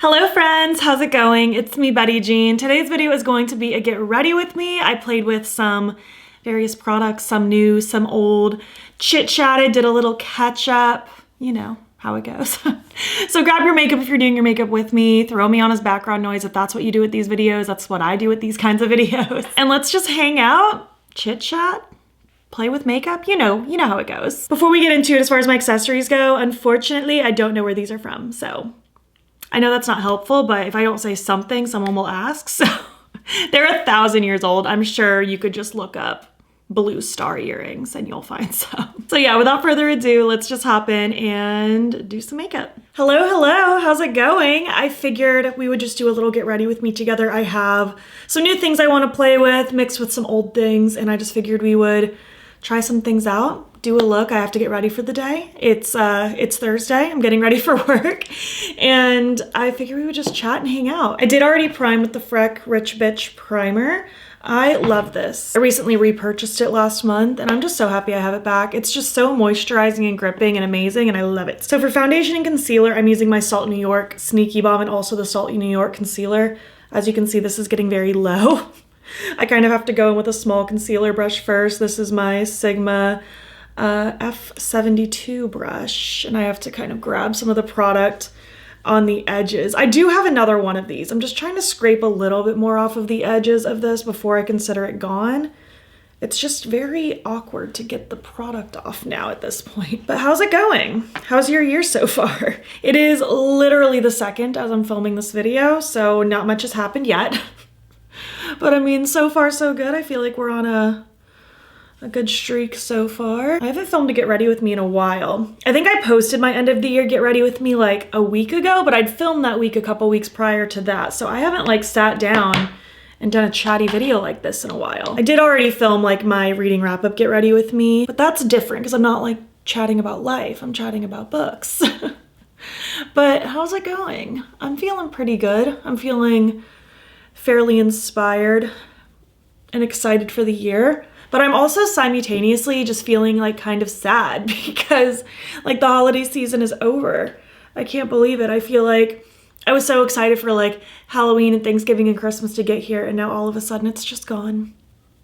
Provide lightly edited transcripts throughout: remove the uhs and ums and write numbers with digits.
Hello friends, how's it going? It's me, Betty Jean. Today's video is going to be a get ready with me. I played with some various products, some new, some old, chit-chatted, did a little catch-up, you know how it goes. So grab your makeup if you're doing your makeup with me, throw me on as background noise if that's what you do with these videos. That's what I do with these kinds of videos. And let's just hang out, chit-chat, play with makeup, you know how it goes. Before we get into it, as far as my accessories go, unfortunately, I don't know where these are from, so I know that's not helpful, but if I don't say something, someone will ask. So they're 1,000 years old. I'm sure you could just look up blue star earrings and you'll find some. So yeah, without further ado, let's just hop in and do some makeup. Hello, how's it going? I figured we would just do a little get ready with me together. I have some new things I want to play with, mixed with some old things, and I just figured we would try some things out. Do a look. I have to get ready for the day. It's Thursday. I'm getting ready for work and I figured we would just chat and hang out. I did already prime with the Freck Rich Bitch primer. I love this. I recently repurchased it last month and I'm just so happy I have it back. It's just so moisturizing and gripping and amazing and I love it. So for foundation and concealer, I'm using my Salt New York Sneaky Bomb and also the Salt New York concealer. As you can see, this is getting very low. I kind of have to go in with a small concealer brush first. This is my Sigma F72 brush and I have to kind of grab some of the product on the edges. I do have another one of these. I'm just trying to scrape a little bit more off of the edges of this before I consider it gone. It's just very awkward to get the product off now at this point. But how's it going? How's your year so far? It is literally the 2nd as I'm filming this video, so not much has happened yet. But I mean, so far so good. I feel like we're on a good streak so far. I haven't filmed a get ready with me in a while. I think I posted my end of the year get ready with me like a week ago, but I'd filmed that week a couple weeks prior to that. So I haven't like sat down and done a chatty video like this in a while. I did already film like my reading wrap up get ready with me, but that's different because I'm not like chatting about life. I'm chatting about books. But how's it going? I'm feeling pretty good. I'm feeling fairly inspired and excited for the year. But I'm also simultaneously just feeling like kind of sad because like the holiday season is over. I can't believe it. I feel like I was so excited for like Halloween and Thanksgiving and Christmas to get here and now all of a sudden it's just gone.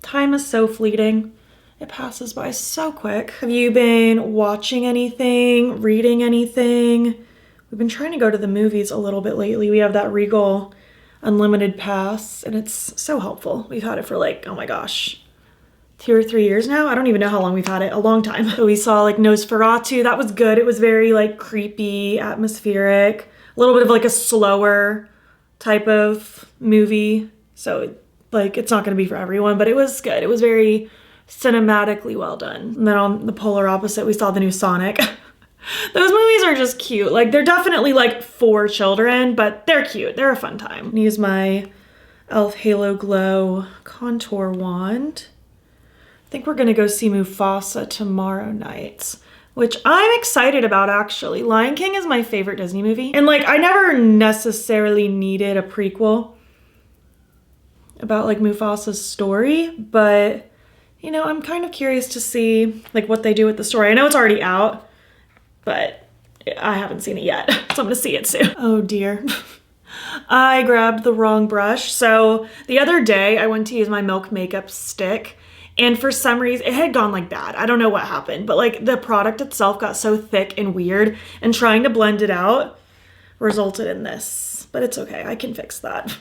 Time is so fleeting. It passes by so quick. Have you been watching anything, reading anything? We've been trying to go to the movies a little bit lately. We have that Regal Unlimited Pass and it's so helpful. We've had it for like, oh my gosh, 2 or 3 years now. I don't even know how long we've had it. A long time. So we saw like Nosferatu. That was good. It was very like creepy, atmospheric, a little bit of like a slower type of movie. So like it's not going to be for everyone, but it was good. It was very cinematically well done. And then on the polar opposite, we saw the new Sonic. Those movies are just cute. Like they're definitely like for children, but they're cute. They're a fun time. I'm use my e.l.f. Halo Glow contour wand. I think we're gonna go see Mufasa tomorrow night, which I'm excited about actually. Lion King is my favorite Disney movie. And like, I never necessarily needed a prequel about like Mufasa's story, but you know, I'm kind of curious to see like what they do with the story. I know it's already out, but I haven't seen it yet, so I'm gonna see it soon. Oh dear. I grabbed the wrong brush. So the other day I went to use my Milk makeup stick and for some reason, it had gone like bad. I don't know what happened, but like the product itself got so thick and weird and trying to blend it out resulted in this, but it's okay. I can fix that.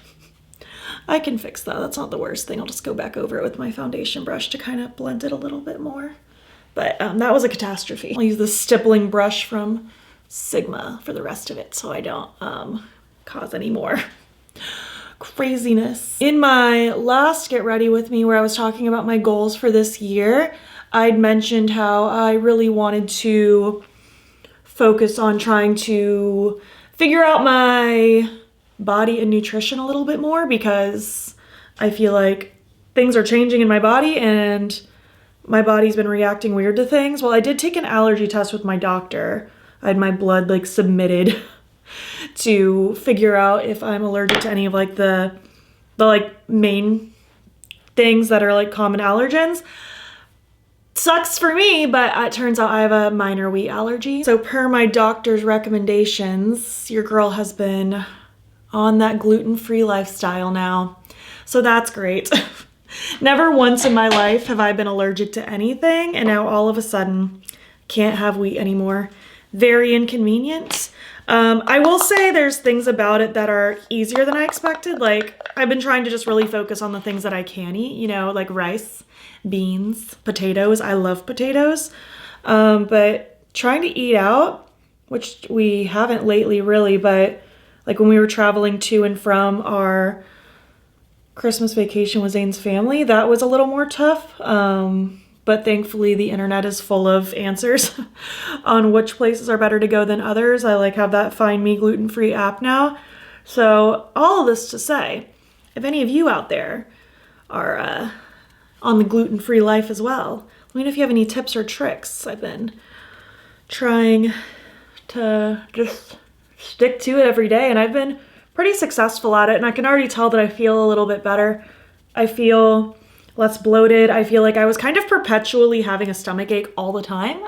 I can fix that. That's not the worst thing. I'll just go back over it with my foundation brush to kind of blend it a little bit more. But that was a catastrophe. I'll use the stippling brush from Sigma for the rest of it so I don't cause any more craziness. In my last get ready with me where I was talking about my goals for this year, I'd mentioned how I really wanted to focus on trying to figure out my body and nutrition a little bit more because I feel like things are changing in my body and my body's been reacting weird to things. Well, I did take an allergy test with my doctor. I had my blood like submitted to figure out if I'm allergic to any of like the like main things that are like common allergens. Sucks for me, but it turns out I have a minor wheat allergy. So per my doctor's recommendations, your girl has been on that gluten-free lifestyle now. So that's great. Never once in my life have I been allergic to anything, and now all of a sudden can't have wheat anymore. Very inconvenient. I will say there's things about it that are easier than I expected. Like, I've been trying to just really focus on the things that I can eat, you know, like rice, beans, potatoes. I love potatoes. But trying to eat out, which we haven't lately really, but like when we were traveling to and from our Christmas vacation with Zane's family, that was a little more tough. But thankfully the internet is full of answers on which places are better to go than others. I like have that Find Me gluten-free app now. So all of this to say, if any of you out there are on the gluten-free life as well, let me know if you have any tips or tricks. I've been trying to just stick to it every day, and I've been pretty successful at it, and I can already tell that I feel a little bit better. I feel less bloated. I feel like I was kind of perpetually having a stomach ache all the time,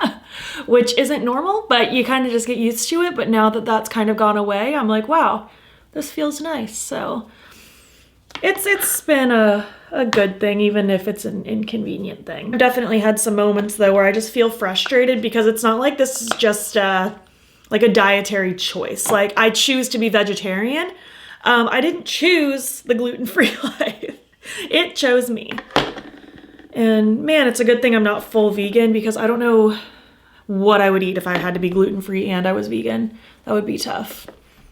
which isn't normal, but you kind of just get used to it. But now that that's kind of gone away, I'm like, wow, this feels nice. So it's been a good thing, even if it's an inconvenient thing. I've definitely had some moments though where I just feel frustrated because it's not like this is just like a dietary choice. Like, I choose to be vegetarian. I didn't choose the gluten-free life. It chose me. And man, it's a good thing I'm not full vegan, because I don't know what I would eat if I had to be gluten-free and I was vegan. That would be tough.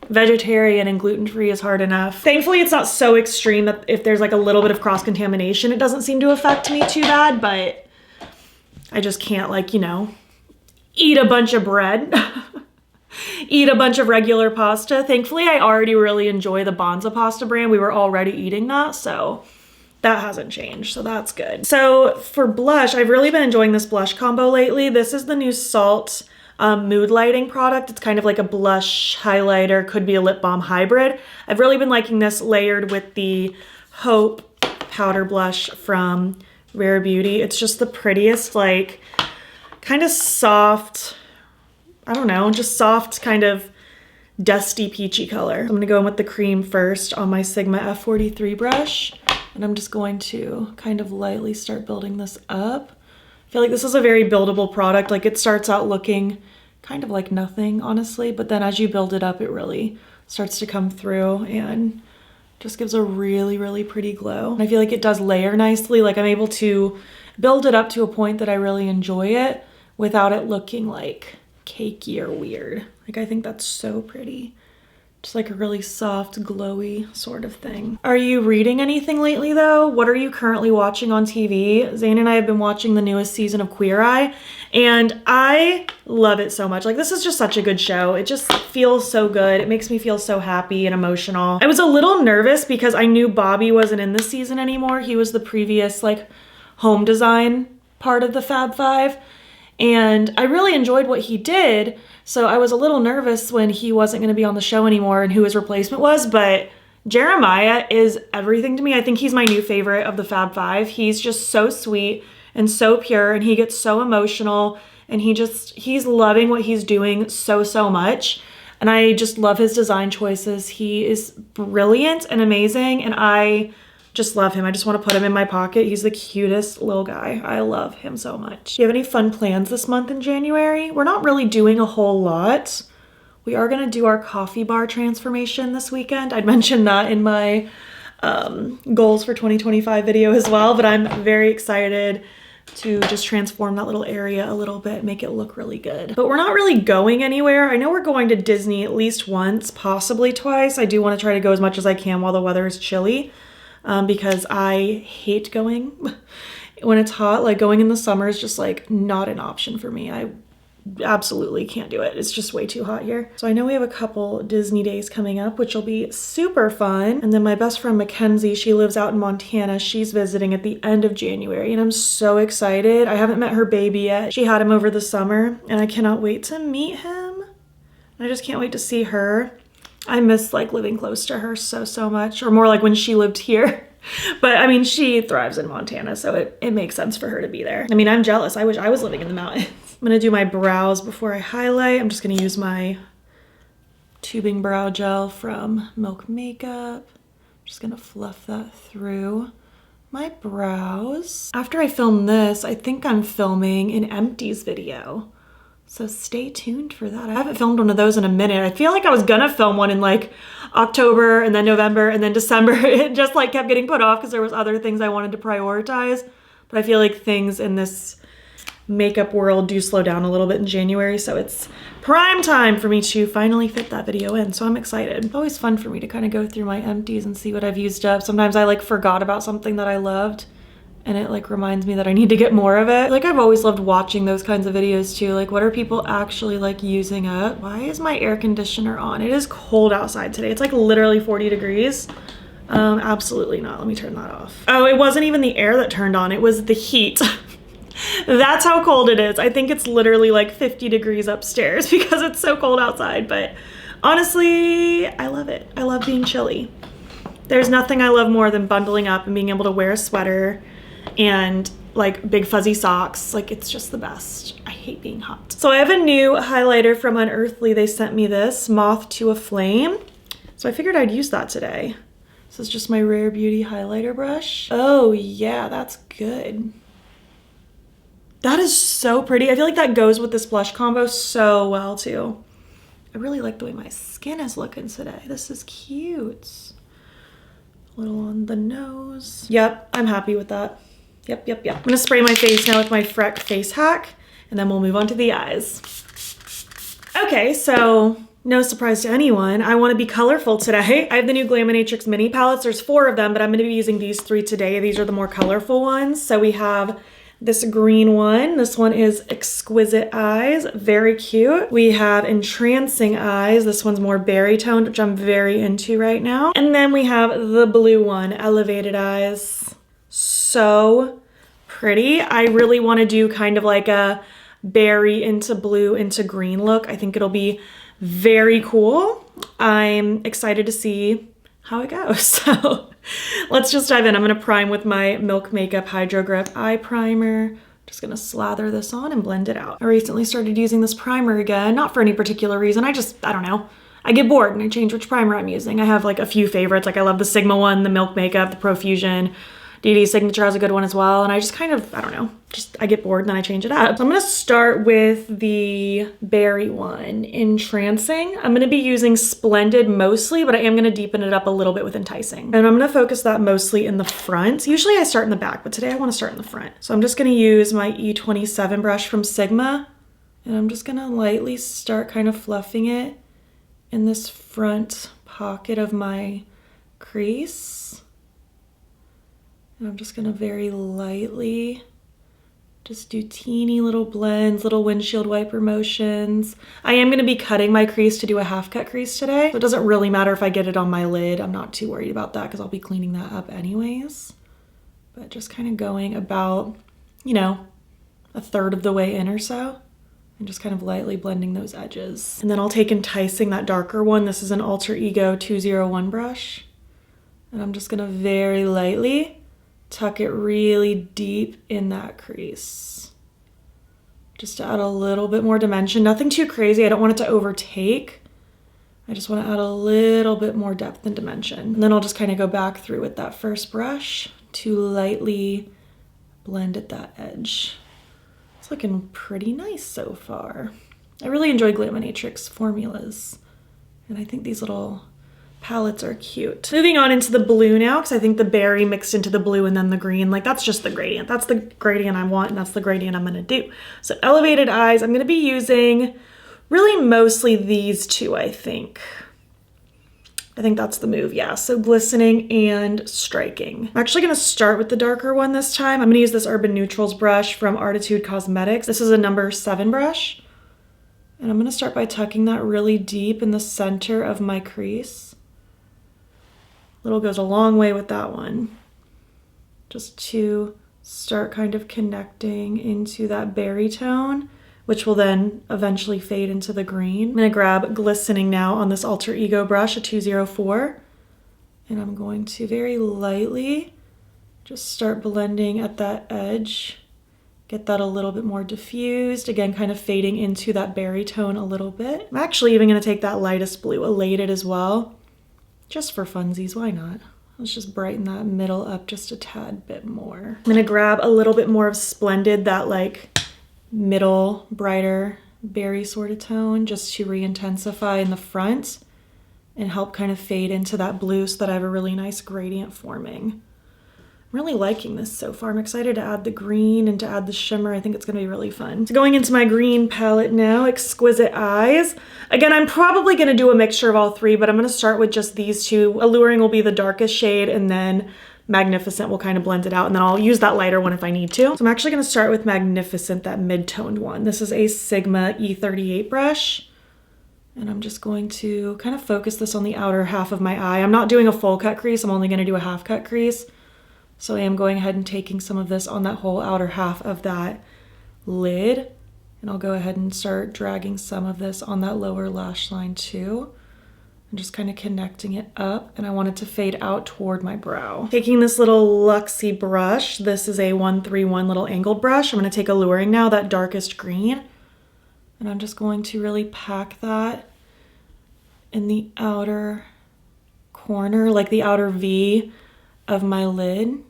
Vegetarian and gluten-free is hard enough. Thankfully, it's not so extreme that if there's like a little bit of cross-contamination, it doesn't seem to affect me too bad, but I just can't, like, you know, eat a bunch of bread. Eat a bunch of regular pasta. Thankfully, I already really enjoy the Banza pasta brand. We were already eating that, so that hasn't changed, so that's good. So for blush, I've really been enjoying this blush combo lately. This is the new Salt mood lighting product. It's kind of like a blush highlighter, could be a lip balm hybrid. I've really been liking this layered with the Hope powder blush from Rare Beauty. It's just the prettiest, like, kind of soft, I don't know, just soft, kind of dusty peachy color. I'm gonna go in with the cream first on my Sigma F43 brush, and I'm just going to kind of lightly start building this up. I feel like this is a very buildable product. Like, it starts out looking kind of like nothing, honestly, but then as you build it up, it really starts to come through and just gives a really, really pretty glow. And I feel like it does layer nicely. Like, I'm able to build it up to a point that I really enjoy it without it looking like cakey or weird. Like, I think that's so pretty. Just like a really soft, glowy sort of thing. Are you reading anything lately though? What are you currently watching on TV? Zane and I have been watching the newest season of Queer Eye, and I love it so much. Like, this is just such a good show. It just feels so good. It makes me feel so happy and emotional. I was a little nervous because I knew Bobby wasn't in this season anymore. He was the previous like home design part of the Fab Five. And I really enjoyed what he did, so I was a little nervous when he wasn't going to be on the show anymore and who his replacement was, but Jeremiah is everything to me. I think he's my new favorite of the Fab Five. He's just so sweet and so pure, and he gets so emotional, and he's loving what he's doing so much, and I just love his design choices. He is brilliant and amazing, and I just love him. I just want to put him in my pocket. He's the cutest little guy. I love him so much. Do you have any fun plans this month in January? We're not really doing a whole lot. We are going to do our coffee bar transformation this weekend. I'd mentioned that in my goals for 2025 video as well, but I'm very excited to just transform that little area a little bit, make it look really good. But we're not really going anywhere. I know we're going to Disney at least once, possibly twice. I do want to try to go as much as I can while the weather is chilly. Because I hate going when it's hot. Like, going in the summer is just like not an option for me. I absolutely can't do it. It's just way too hot here. So I know we have a couple Disney days coming up, which will be super fun. And then my best friend Mackenzie, she lives out in Montana. She's visiting at the end of January, and I'm so excited. I haven't met her baby yet. She had him over the summer, and I cannot wait to meet him. I just can't wait to see her. I miss like living close to her so much, or more like when she lived here. But I mean, she thrives in Montana, so it makes sense for her to be there. I mean, I'm jealous. I wish I was living in the mountains. I'm gonna do my brows before I highlight. I'm just gonna use my tubing brow gel from Milk Makeup. Just gonna fluff that through my brows. After I film this, I think I'm filming an empties video. So stay tuned for that. I haven't filmed one of those in a minute. I feel like I was gonna film one in like October and then November and then December. It just like kept getting put off because there was other things I wanted to prioritize. But I feel like things in this makeup world do slow down a little bit in January, so it's prime time for me to finally fit that video in, so I'm excited. It's always fun for me to kind of go through my empties and see what I've used up. Sometimes I like forgot about something that I loved and it like reminds me that I need to get more of it. Like I've always loved watching those kinds of videos too. Like what are people actually like using up? Why is my air conditioner on? It is cold outside today. It's like literally 40 degrees. Absolutely not. Let me turn that off. Oh, it wasn't even the air that turned on. It was the heat. That's how cold it is. I think it's literally like 50 degrees upstairs because it's so cold outside, but honestly, I love it. I love being chilly. There's nothing I love more than bundling up and being able to wear a sweater and like big fuzzy socks. Like it's just the best. I hate being hot. So I have a new highlighter from Unearthly. They sent me this, Moth to a Flame. So I figured I'd use that today. This is just my Rare Beauty highlighter brush. Oh yeah, that's good. That is so pretty. I feel like that goes with this blush combo so well too. I really like the way my skin is looking today. This is cute. A little on the nose. Yep, I'm happy with that. Yep. I'm gonna spray my face now with my Freck face hack and then we'll move on to the eyes. Okay, so no surprise to anyone, I want to be colorful today. I have the new Glaminatrix mini palettes. There's 4 of them, but I'm gonna be using these 3 today. These are the more colorful ones. So we have this green one. This one is Exquisite Eyes, very cute. We have Entrancing Eyes. This one's more berry toned, which I'm very into right now. And then we have the blue one, Elevated Eyes. So pretty. I really want to do kind of like a berry into blue into green look. I think it'll be very cool. I'm excited to see how it goes. So let's just dive in. I'm gonna prime with my Milk Makeup Hydro Grip Eye Primer. Just gonna slather this on and blend it out. I recently started using this primer again, not for any particular reason. I don't know. I get bored and I change which primer I'm using. I have like a few favorites. Like I love the Sigma one, the Milk Makeup, the Profusion. Dede Signature has a good one as well. And I just kind of, I don't know, just I get bored and then I change it up. So I'm gonna start with the berry one, Entrancing. I'm gonna be using Splendid mostly, but I am gonna deepen it up a little bit with Enticing. And I'm gonna focus that mostly in the front. Usually I start in the back, but today I wanna start in the front. So I'm just gonna use my E27 brush from Sigma, and I'm just gonna lightly start kind of fluffing it in this front pocket of my crease. And I'm just gonna very lightly just do teeny little blends, little windshield wiper motions. I am gonna be cutting my crease to do a half cut crease today. So it doesn't really matter if I get it on my lid. I'm not too worried about that because I'll be cleaning that up anyways. But just kind of going about, you know, a third of the way in or so. And just kind of lightly blending those edges. And then I'll take Enticing, that darker one. This is an Alter Ego 201 brush. And I'm just gonna very lightly tuck it really deep in that crease. Just to add a little bit more dimension. Nothing too crazy. I don't want it to overtake. I just want to add a little bit more depth and dimension. And then I'll just kind of go back through with that first brush to lightly blend at that edge. It's looking pretty nice so far. I really enjoy Glaminatrix formulas. And I think these little palettes are cute. Moving on into the blue now, because I think the berry mixed into the blue and then the green, like that's just the gradient. That's the gradient I want and that's the gradient I'm gonna do. So Elevated Eyes, I'm gonna be using really mostly these 2, I think. I think that's the move, yeah. So Glistening and Striking. I'm actually gonna start with the darker one this time. I'm gonna use this Urban Neutrals brush from Artitude Cosmetics. This is a number 7 brush. And I'm gonna start by tucking that really deep in the center of my crease. Little goes a long way with that one. Just to start kind of connecting into that berry tone, which will then eventually fade into the green. I'm gonna grab Glistening now on this Alter Ego brush, a 204. And I'm going to very lightly just start blending at that edge Get that a little bit more diffused. Again, kind of fading into that berry tone a little bit. I'm actually even gonna take that lightest blue, Elated, as well. Just for funsies, why not? Let's just brighten that middle up just a tad bit more. I'm gonna grab a little bit more of Splendid, that like middle, brighter berry sort of tone, just to re-intensify in the front and help kind of fade into that blue so that I have a really nice gradient forming. I'm really liking this so far. I'm excited to add the green and to add the shimmer. I think it's gonna be really fun. So going into my green palette now, Exquisite Eyes. Again, I'm probably gonna do a mixture of all three, but I'm gonna start with just these two. Alluring will be the darkest shade, and then Magnificent will kind of blend it out, and then I'll use that lighter one if I need to. So I'm actually gonna start with Magnificent, that mid-toned one. This is a Sigma E38 brush. And I'm just going to kind of focus this on the outer half of my eye. I'm not doing a full cut crease, I'm only gonna do a half cut crease. So I am going ahead and taking some of this on that whole outer half of that lid. And I'll go ahead and start dragging some of this on that lower lash line too. And just kind of connecting it up. And I want it to fade out toward my brow. Taking this little Luxie brush, this is a 131 little angled brush. I'm gonna take Alluring now, that darkest green. And I'm just going to really pack that in the outer corner, like the outer V of my lid.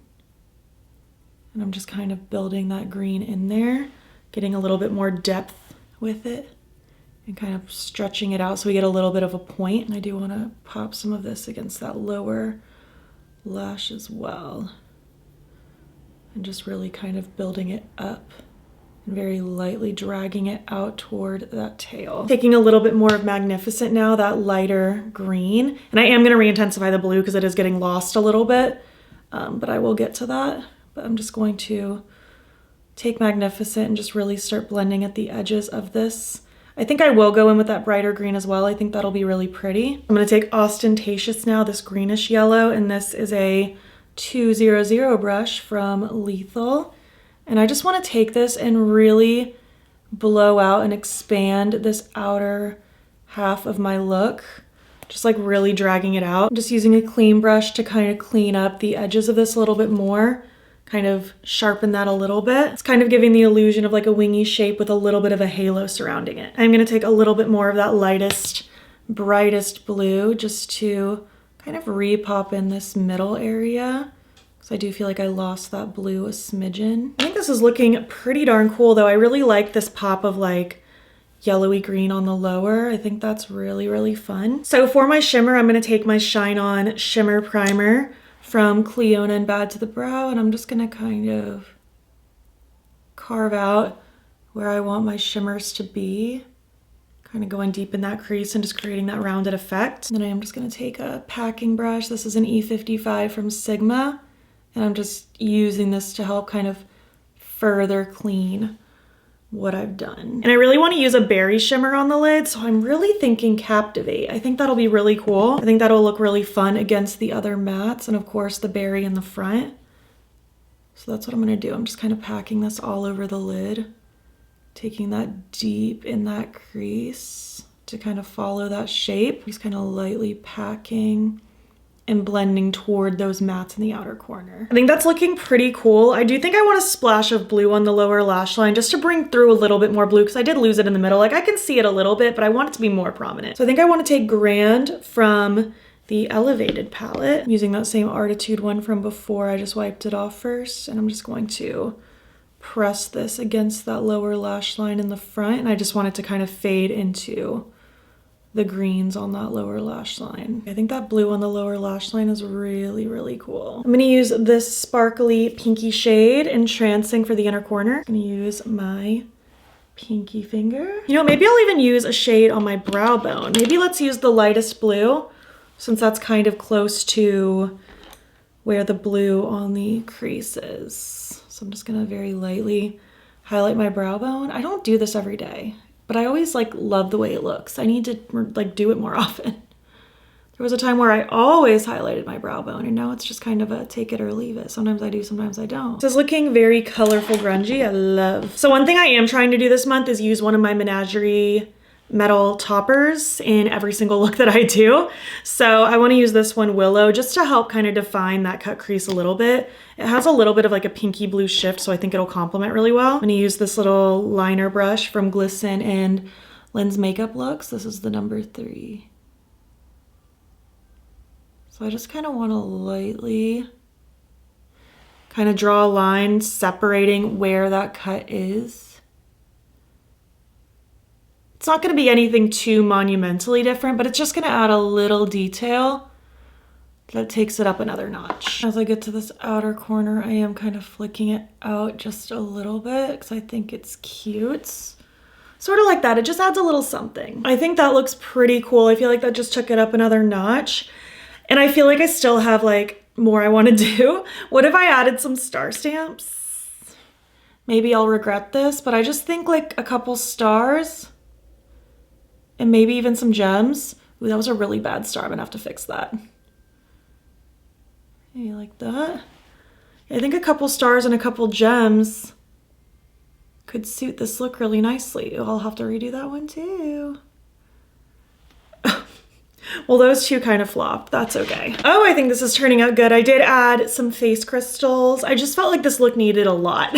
And I'm just kind of building that green in there, getting a little bit more depth with it and kind of stretching it out so we get a little bit of a point. And I do want to pop some of this against that lower lash as well. And just really kind of building it up and very lightly dragging it out toward that tail. Taking a little bit more of Magnificent now, that lighter green. And I am going to re-intensify the blue because it is getting lost a little bit, but I will get to that. But I'm just going to take Magnificent and just really start blending at the edges of this. I think I will go in with that brighter green as well. I think that'll be really pretty. I'm going to take Ostentatious now, this greenish yellow, and this is a 200 brush from Lethal. And I just want to take this and really blow out and expand this outer half of my look. Just like really dragging it out. I'm just using a clean brush to kind of clean up the edges of this a little bit more. Kind of sharpen that a little bit. It's kind of giving the illusion of like a wingy shape with a little bit of a halo surrounding it. I'm going to take a little bit more of that lightest, brightest blue just to kind of re-pop in this middle area. So I do feel like I lost that blue a smidgen. I think this is looking pretty darn cool though. I really like this pop of like yellowy green on the lower. I think that's really, really fun. So for my shimmer, I'm gonna take my Shine On Shimmer Primer from Clionadh and Bad to the Brow, and I'm just gonna kind of carve out where I want my shimmers to be. Kind of going deep in that crease and just creating that rounded effect. And then I am just gonna take a packing brush. This is an E55 from Sigma. And I'm just using this to help kind of further clean what I've done. And I really want to use a berry shimmer on the lid, so I'm really thinking Captivate. I think that'll be really cool. I think that'll look really fun against the other mattes, and of course the berry in the front. So that's what I'm gonna do. I'm just kind of packing this all over the lid, taking that deep in that crease to kind of follow that shape. Just kind of lightly packing and blending toward those mattes in the outer corner. I think that's looking pretty cool. I do think I want a splash of blue on the lower lash line just to bring through a little bit more blue because I did lose it in the middle. Like I can see it a little bit, but I want it to be more prominent. So I think I want to take Grand from the Elevated palette. I'm using that same Artitude one from before. I just wiped it off first, and I'm just going to press this against that lower lash line in the front, and I just want it to kind of fade into the greens on that lower lash line. I think that blue on the lower lash line is really, really cool. I'm gonna use this sparkly pinky shade, Entrancing, for the inner corner. I'm gonna use my pinky finger. You know, maybe I'll even use a shade on my brow bone. Maybe let's use the lightest blue, since that's kind of close to where the blue on the crease is. So I'm just gonna very lightly highlight my brow bone. I don't do this every day, but I always like love the way it looks. I need to like do it more often. There was a time where I always highlighted my brow bone, and now it's just kind of a take it or leave it. Sometimes I do, sometimes I don't. This is looking very colorful grungy. I love. So one thing I am trying to do this month is use one of my Menagerie metal toppers in every single look that I do. So I want to use this one, Willow, just to help kind of define that cut crease a little bit. It has a little bit of like a pinky blue shift, so I think it'll complement really well. I'm going to use this little liner brush from Glisten and Lens Makeup Looks. This is the number 3. So I just kind of want to lightly kind of draw a line separating where that cut is. It's not going to be anything too monumentally different, but it's just going to add a little detail that takes it up another notch. As I get to this outer corner, I am kind of flicking it out just a little bit because I think it's cute. Sort of like that. It just adds a little something. I think that looks pretty cool. I feel like that just took it up another notch. And I feel like I still have like more I want to do. What if I added some star stamps? Maybe I'll regret this, but I just think like a couple stars and maybe even some gems. Ooh, that was a really bad star. I'm gonna have to fix that. Maybe like that. I think a couple stars and a couple gems could suit this look really nicely. I'll have to redo that one too. Well, those two kind of flopped. That's okay. Oh, I think this is turning out good. I did add some face crystals. I just felt like this look needed a lot.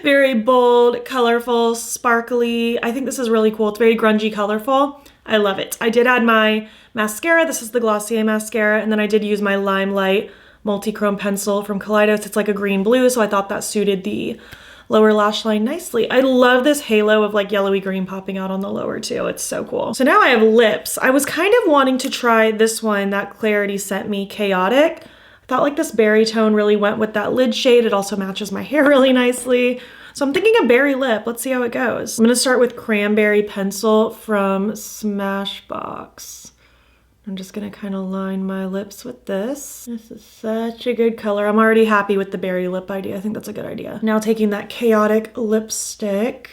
Very bold, colorful, sparkly. I think this is really cool. It's very grungy, colorful. I love it. I did add my mascara. This is the Glossier mascara. And then I did use my Limelight multi-chrome pencil from Kaleidos. It's like a green blue, so I thought that suited the lower lash line nicely. I love this halo of like yellowy green popping out on the lower too. It's so cool. So now I have lips. I was kind of wanting to try this one that Klarity sent me, Chaotic. I thought like this berry tone really went with that lid shade. It also matches my hair really nicely. So I'm thinking a berry lip. Let's see how it goes. I'm gonna start with Cranberry Pencil from Smashbox. I'm just gonna kind of line my lips with this. This is such a good color. I'm already happy with the berry lip idea. I think that's a good idea. Now taking that Chaotic lipstick.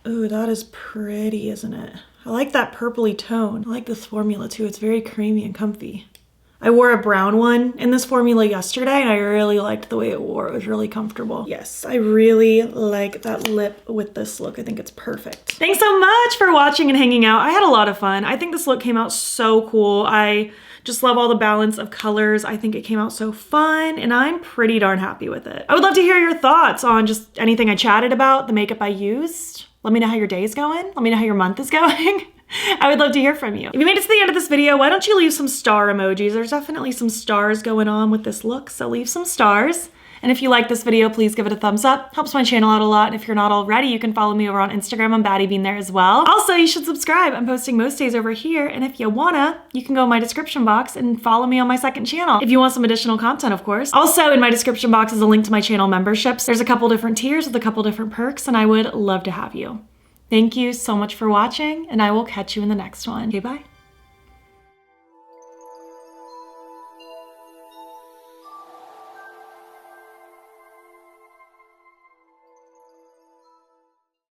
Ooh, that is pretty, isn't it? I like that purpley tone. I like this formula too. It's very creamy and comfy. I wore a brown one in this formula yesterday and I really liked the way it wore. It was really comfortable. Yes, I really like that lip with this look. I think it's perfect. Thanks so much for watching and hanging out. I had a lot of fun. I think this look came out so cool. I just love all the balance of colors. I think it came out so fun and I'm pretty darn happy with it. I would love to hear your thoughts on just anything I chatted about, the makeup I used. Let me know how your day's going. Let me know how your month is going. I would love to hear from you. If you made it to the end of this video, why don't you leave some star emojis? There's definitely some stars going on with this look, so leave some stars. And if you like this video, please give it a thumbs up. Helps my channel out a lot. And if you're not already, you can follow me over on Instagram. I'm BATTYBEAN there as well. Also, you should subscribe. I'm posting most days over here. And if you wanna, you can go in my description box and follow me on my second channel. If you want some additional content, of course. Also, in my description box is a link to my channel memberships. There's a couple different tiers with a couple different perks, and I would love to have you. Thank you so much for watching, and I will catch you in the next one. Okay, bye.